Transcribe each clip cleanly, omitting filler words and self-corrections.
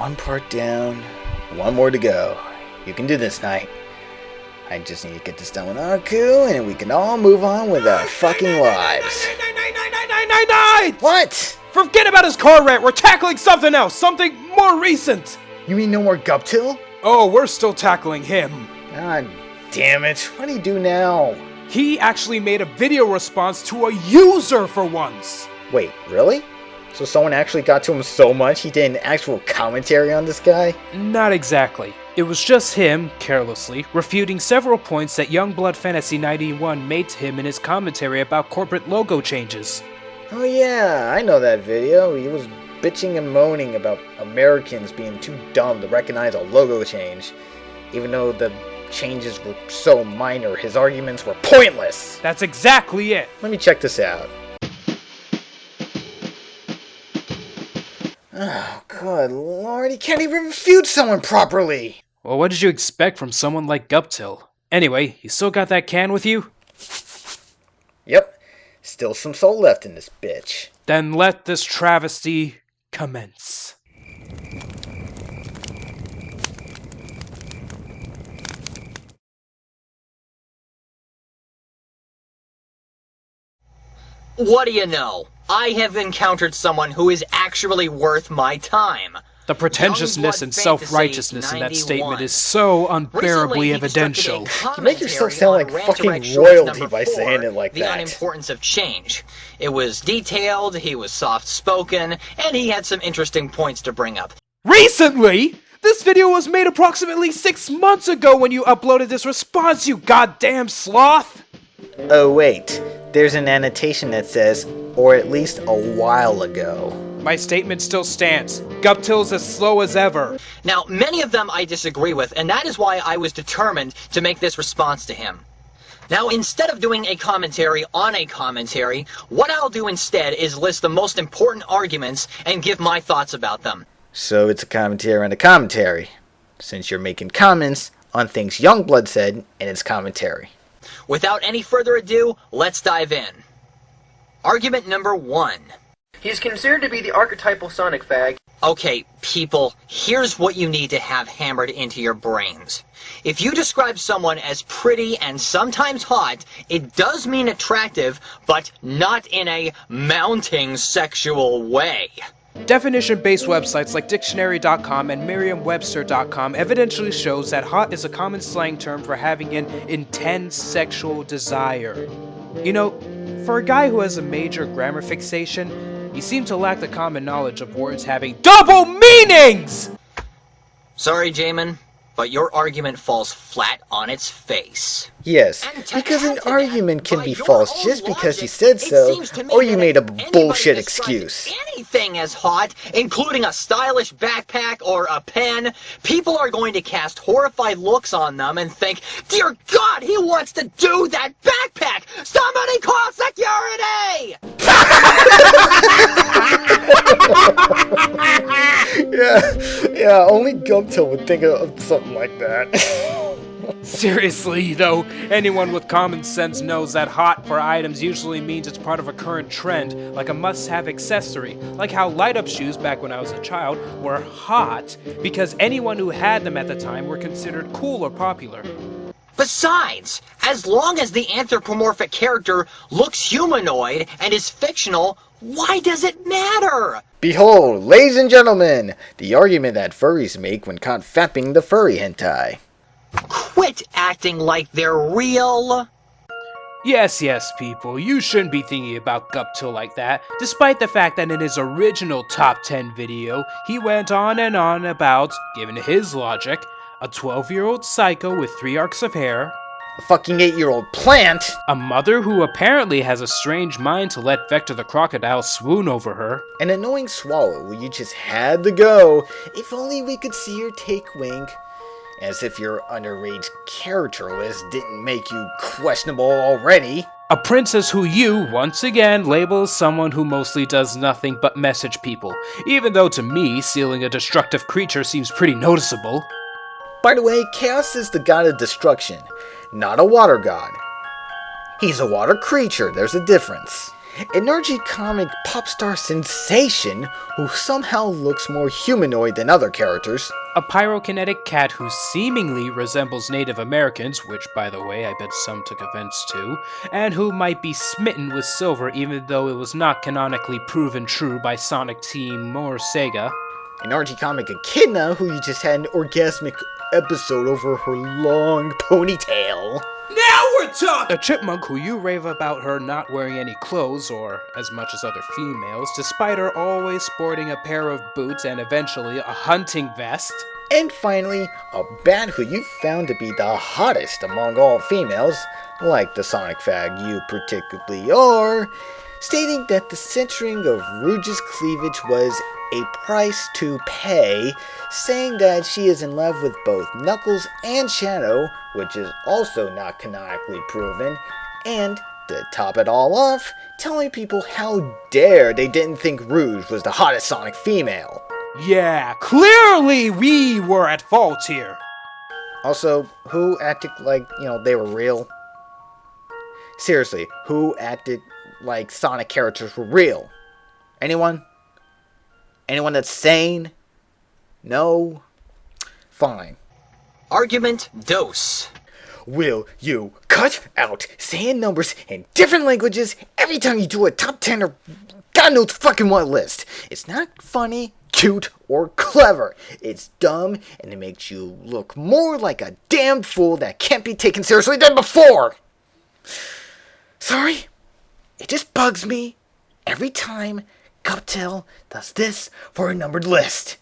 one part down, one more to go. You can do this, Knight. I just need to get this done with Aku, and we can all move on with our fucking lives. Night! What? Forget about his car rant. We're tackling something else, something more recent. You mean no more Guptil? Oh, we're still tackling him. God damn it. What do you do now? He actually made a video response to a user for once. Wait, really? So someone actually got to him so much he did an actual commentary on this guy? Not exactly. It was just him, carelessly, refuting several points that Youngblood Fantasy 91 made to him in his commentary about corporate logo changes. Oh yeah, I know that video. He was bitching and moaning about Americans being too dumb to recognize a logo change. Even though the changes were so minor, his arguments were pointless! That's exactly it! Let me check this out. Oh, good lord, he can't even refute someone properly! Well, what did you expect from someone like Guptil? Anyway, you still got that can with you? Yep, still some soul left in this bitch. Then let this travesty commence. What do you know? I have encountered someone who is actually worth my time. The pretentiousness and self-righteousness in that statement is so unbearably evidential. You make yourself sound like fucking royalty by saying it like that. The unimportance of change. It was detailed, he was soft-spoken, and he had some interesting points to bring up. Recently? This video was made approximately 6 months ago when you uploaded this response, you goddamn sloth! Oh wait, there's an annotation that says, or at least a while ago. My statement still stands. Guptil's as slow as ever. Now, many of them I disagree with, and that is why I was determined to make this response to him. Now, instead of doing a commentary on a commentary, what I'll do instead is list the most important arguments and give my thoughts about them. So it's a commentary on a commentary, since you're making comments on things Youngblood said in its commentary. Without any further ado, let's dive in. Argument number 1. He's considered to be the archetypal Sonic fag. Okay, people, here's what you need to have hammered into your brains. If you describe someone as pretty and sometimes hot, it does mean attractive, but not in a mounting sexual way. Definition-based websites like Dictionary.com and Merriam-Webster.com evidently shows that hot is a common slang term for having an intense sexual desire. You know, for a guy who has a major grammar fixation, you seem to lack the common knowledge of words having double meanings! Sorry, Jamin, but your argument falls flat on its face. Yes, because an argument can be false just because you said so, or you made a bullshit excuse. Anything as hot, including a stylish backpack or a pen, people are going to cast horrified looks on them and think, "Dear God, he wants to do that backpack! Somebody call security!" Yeah, only Guptil would think of something like that. Seriously, though, anyone with common sense knows that hot for items usually means it's part of a current trend, like a must-have accessory, like how light-up shoes back when I was a child were hot because anyone who had them at the time were considered cool or popular. Besides, as long as the anthropomorphic character looks humanoid and is fictional, why does it matter? Behold, ladies and gentlemen, the argument that furries make when caught fapping the furry hentai. Quit acting like they're real. Yes, people, you shouldn't be thinking about Guptil like that, despite the fact that in his original top 10 video, he went on and on about, given his logic, a 12-year-old psycho with 3 arcs of hair, A fucking 8-year-old plant! a mother who apparently has a strange mind to let Vector the crocodile swoon over her, An annoying swallow where you just had to go. If only we could see her take wing. As if your underage character list didn't make you questionable already. a princess who you, once again, label as someone who mostly does nothing but message people, even though to me, sealing a destructive creature seems pretty noticeable. By the way, Chaos is the god of destruction, not a water god. He's a water creature, there's a difference. an RG comic pop star sensation who somehow looks more humanoid than other characters. A pyrokinetic cat who seemingly resembles Native Americans, which, by the way, I bet some took offense to, and who might be smitten with silver even though it was not canonically proven true by Sonic Team or Sega. An RG comic echidna who just had an orgasmic episode over her long ponytail. Now we're talking! A chipmunk who you rave about her not wearing any clothes, or as much as other females, despite her always sporting a pair of boots and eventually a hunting vest. And finally, a bat who you found to be the hottest among all females, like the Sonic fag you particularly are, stating that the censoring of Rouge's cleavage was a price to pay, saying that she is in love with both Knuckles and Shadow, which is also not canonically proven, and, to top it all off, telling people how dare they didn't think Rouge was the hottest Sonic female. Yeah, clearly we were at fault here. Also, who acted like, they were real? Seriously, who acted like Sonic characters were real? Anyone? Anyone that's sane? No? Fine. Argument dos. Will you cut out saying numbers in different languages every time you do a top 10 or God knows fucking what list? It's not funny, cute, or clever. It's dumb, and it makes you look more like a damn fool that can't be taken seriously than before. Sorry, it just bugs me every time Cuptail does this for a numbered list.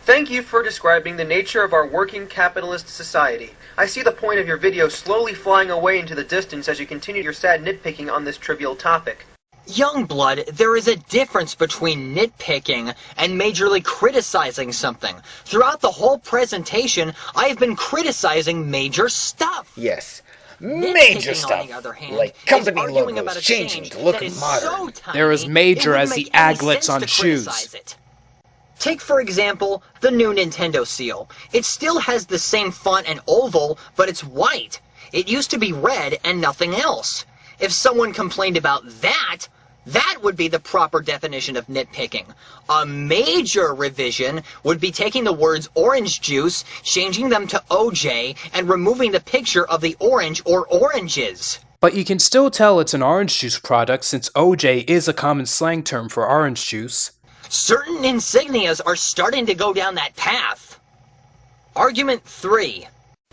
Thank you for describing the nature of our working capitalist society. I see the point of your video slowly flying away into the distance as you continue your sad nitpicking on this trivial topic. Youngblood, there is a difference between nitpicking and majorly criticizing something. Throughout the whole presentation, I have been criticizing major stuff. Yes. Major Nitpicking, stuff, on the other hand, like is company arguing logos about a changing change to look that is modern. so tiny, There is major it as wouldn't the make any aglets sense on to shoes. criticize it. Take, for example, the new Nintendo seal. It still has the same font and oval, but it's white. It used to be red and nothing else. If someone complained about that, that would be the proper definition of nitpicking. A major revision would be taking the words orange juice, changing them to OJ, and removing the picture of the orange or oranges. But you can still tell it's an orange juice product since OJ is a common slang term for orange juice. Certain insignias are starting to go down that path. Argument 3.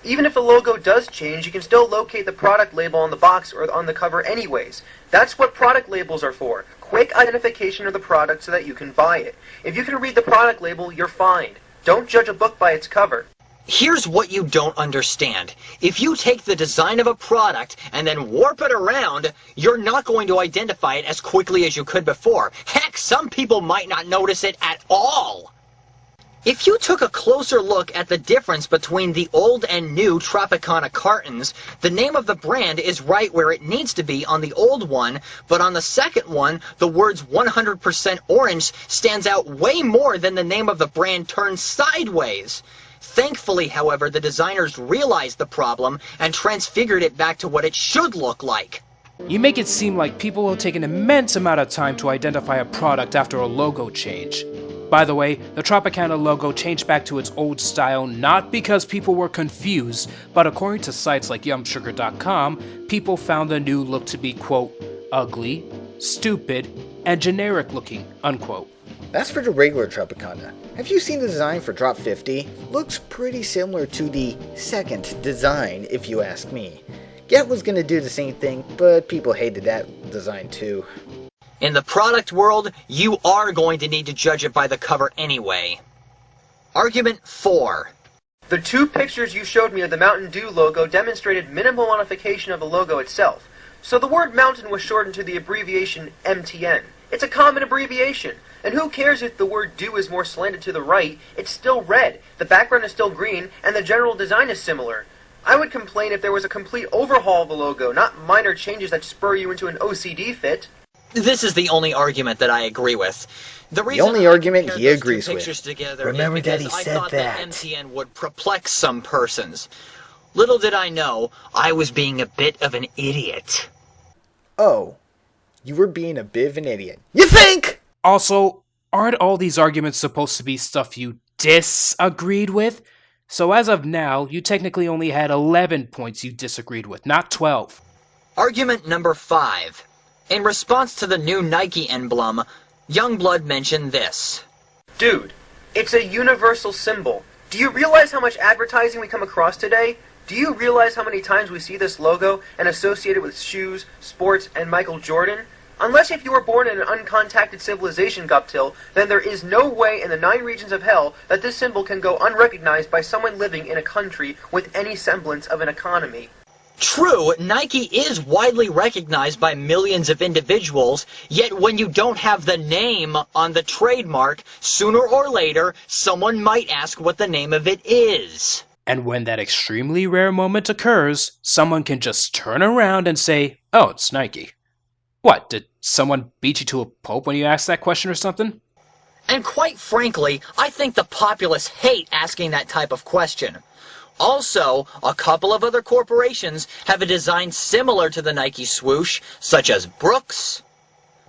Even if a logo does change, you can still locate the product label on the box or on the cover anyways. That's what product labels are for. Quick identification of the product so that you can buy it. If you can read the product label, you're fine. Don't judge a book by its cover. Here's what you don't understand. If you take the design of a product and then warp it around, you're not going to identify it as quickly as you could before. Heck, some people might not notice it at all. If you took a closer look at the difference between the old and new Tropicana cartons, the name of the brand is right where it needs to be on the old one, but on the second one, the words 100% orange stands out way more than the name of the brand turned sideways. Thankfully, however, the designers realized the problem and transfigured it back to what it should look like. You make it seem like people will take an immense amount of time to identify a product after a logo change. By the way, the Tropicana logo changed back to its old style not because people were confused, but according to sites like yumsugar.com, people found the new look to be, quote, ugly, stupid, and generic looking, unquote. That's for the regular Tropicana. Have you seen the design for Drop 50? Looks pretty similar to the second design, if you ask me. Get was gonna do the same thing, but people hated that design too. In the product world, you are going to need to judge it by the cover anyway. Argument 4. The two pictures you showed me of the Mountain Dew logo demonstrated minimal modification of the logo itself. So the word mountain was shortened to the abbreviation MTN. It's a common abbreviation. And who cares if the word dew is more slanted to the right? It's still red, the background is still green, and the general design is similar. I would complain if there was a complete overhaul of the logo, not minor changes that spur you into an OCD fit. This is the only argument that I agree with. The only argument he agrees with. Remember that he said that. MTN would perplex some persons. Little did I know, I was being a bit of an idiot. Oh, you were being a bit of an idiot. You think? Also, aren't all these arguments supposed to be stuff you disagreed with? So as of now, you technically only had 11 points you disagreed with, not 12. Argument number 5. In response to the new Nike emblem, Youngblood mentioned this. Dude, it's a universal symbol. Do you realize how much advertising we come across today? Do you realize how many times we see this logo and associate it with shoes, sports, and Michael Jordan? Unless if you were born in an uncontacted civilization, Guptil, then there is no way in the 9 regions of hell that this symbol can go unrecognized by someone living in a country with any semblance of an economy. True, Nike is widely recognized by millions of individuals, yet when you don't have the name on the trademark, sooner or later, someone might ask what the name of it is. And when that extremely rare moment occurs, someone can just turn around and say, oh, it's Nike. What, did someone beat you to a pulp when you asked that question or something? And quite frankly, I think the populace hate asking that type of question. Also, a couple of other corporations have a design similar to the Nike swoosh, such as Brooks,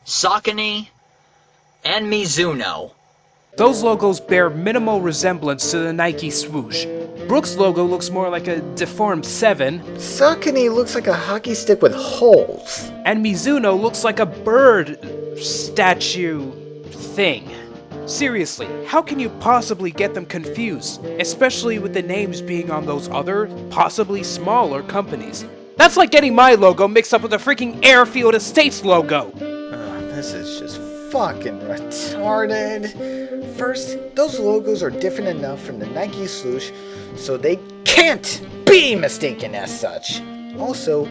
Saucony, and Mizuno. Those logos bear minimal resemblance to the Nike swoosh. Brooks' logo looks more like a deformed 7. Saucony looks like a hockey stick with holes. And Mizuno looks like a bird statue thing. Seriously, how can you possibly get them confused? Especially with the names being on those other, possibly smaller companies. That's like getting my logo mixed up with the freaking Airfield Estates logo. This is just fucking retarded. First, those logos are different enough from the Nike swoosh, so they can't be mistaken as such. Also,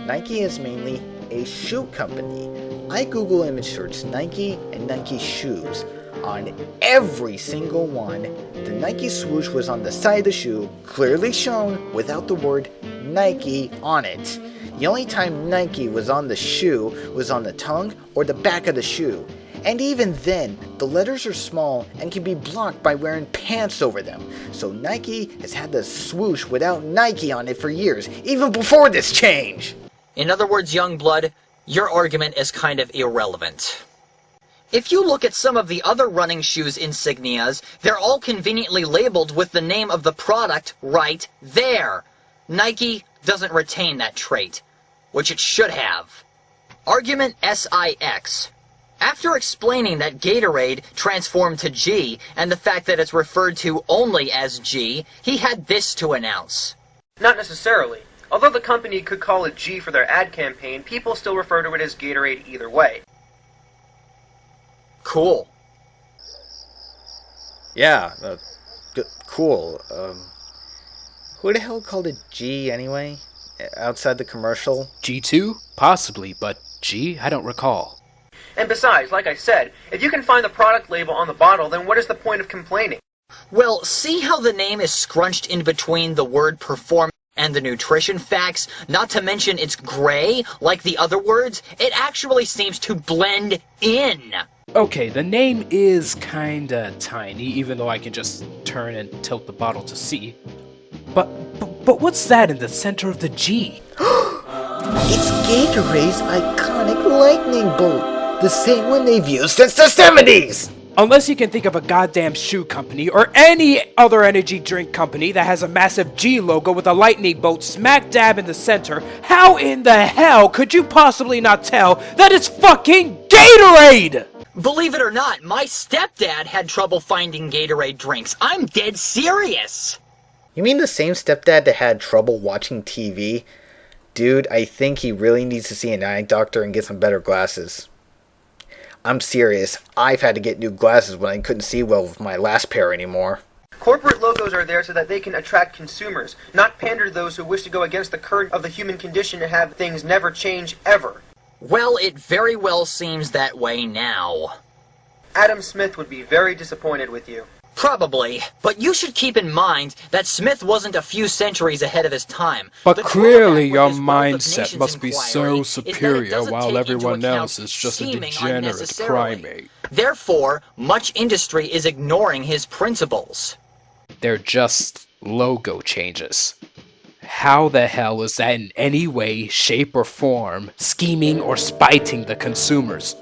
Nike is mainly a shoe company. I Google image search Nike and Nike shoes. On every single one, the Nike swoosh was on the side of the shoe, clearly shown without the word Nike on it. The only time Nike was on the shoe was on the tongue or the back of the shoe. And even then, the letters are small and can be blocked by wearing pants over them. So Nike has had the swoosh without Nike on it for years, even before this change. In other words, Youngblood, your argument is kind of irrelevant. If you look at some of the other running shoes insignias, they're all conveniently labeled with the name of the product right there. Nike doesn't retain that trait, which it should have. Argument SIX. After explaining that Gatorade transformed to G and the fact that it's referred to only as G, he had this to announce. Not necessarily. Although the company could call it G for their ad campaign, people still refer to it as Gatorade either way. Cool. Yeah, cool. Who the hell called it G anyway? Outside the commercial? G2? Possibly, but G? I don't recall. And besides, like I said, if you can find the product label on the bottle, then what is the point of complaining? Well, see how the name is scrunched in between the word performance and the nutrition facts? Not to mention it's gray, like the other words. It actually seems to blend in. Okay, the name is kinda tiny, even though I can just turn and tilt the bottle to see. But what's that in the center of the G? It's Gatorade's iconic lightning bolt, the same one they've used since the 70s! Unless you can think of a goddamn shoe company or any other energy drink company that has a massive G logo with a lightning bolt smack dab in the center, how in the hell could you possibly not tell that it's fucking Gatorade? Believe it or not, my stepdad had trouble finding Gatorade drinks. I'm dead serious. You mean the same stepdad that had trouble watching TV? Dude, I think he really needs to see an eye doctor and get some better glasses. I'm serious. I've had to get new glasses when I couldn't see well with my last pair anymore. Corporate logos are there so that they can attract consumers, not pander to those who wish to go against the current of the human condition and have things never change ever. Well, it very well seems that way now. Adam Smith would be very disappointed with you. Probably, but you should keep in mind that Smith wasn't a few centuries ahead of his time. But The clearly drawback your with his Wealth of mindset Nations must be inquiry so is that it superior doesn't while take into everyone account else is just a scheming degenerate unnecessarily. primate. Therefore, much industry is ignoring his principles. They're just logo changes. How the hell is that in any way, shape, or form scheming or spiting the consumers?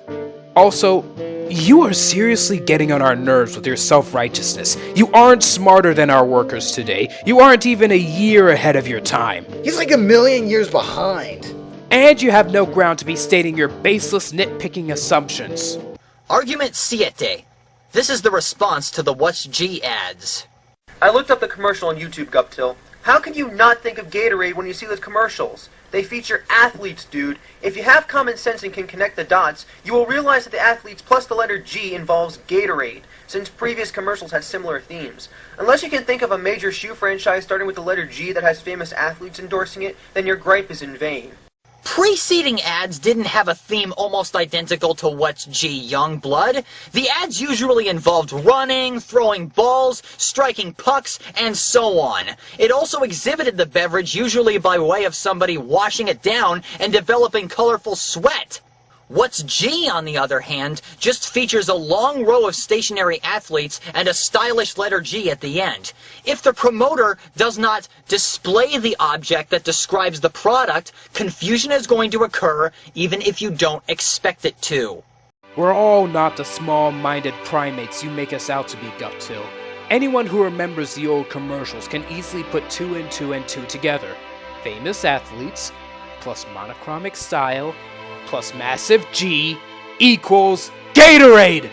Also, you are seriously getting on our nerves with your self-righteousness. You aren't smarter than our workers today. You aren't even a year ahead of your time. He's like a million years behind. And you have no ground to be stating your baseless nitpicking assumptions. Argument siete. This is the response to the What's G ads. I looked up the commercial on YouTube, Guptil. How can you not think of Gatorade when you see those commercials? They feature athletes, dude. If you have common sense and can connect the dots, you will realize that the athletes plus the letter G involves Gatorade, since previous commercials had similar themes. Unless you can think of a major shoe franchise starting with the letter G that has famous athletes endorsing it, then your gripe is in vain. Preceding ads didn't have a theme almost identical to What's G, Youngblood. The ads usually involved running, throwing balls, striking pucks, and so on. It also exhibited the beverage usually by way of somebody washing it down and developing colorful sweat. What's G, on the other hand, just features a long row of stationary athletes and a stylish letter G at the end. If the promoter does not display the object that describes the product, confusion is going to occur even if you don't expect it to. We're all not the small-minded primates you make us out to be, Guptil. Anyone who remembers the old commercials can easily put two and two together. Famous athletes, plus monochromic style, plus massive G equals Gatorade!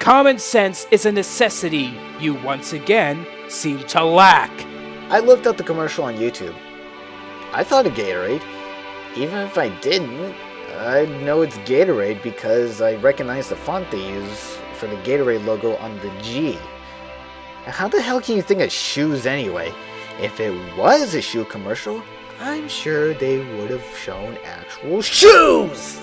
Common sense is a necessity you once again seem to lack. I looked up the commercial on YouTube. I thought of Gatorade. Even if I didn't, I'd know it's Gatorade because I recognize the font they use for the Gatorade logo on the G. How the hell can you think of shoes anyway? If it was a shoe commercial, I'm sure they would have shown actual shoes!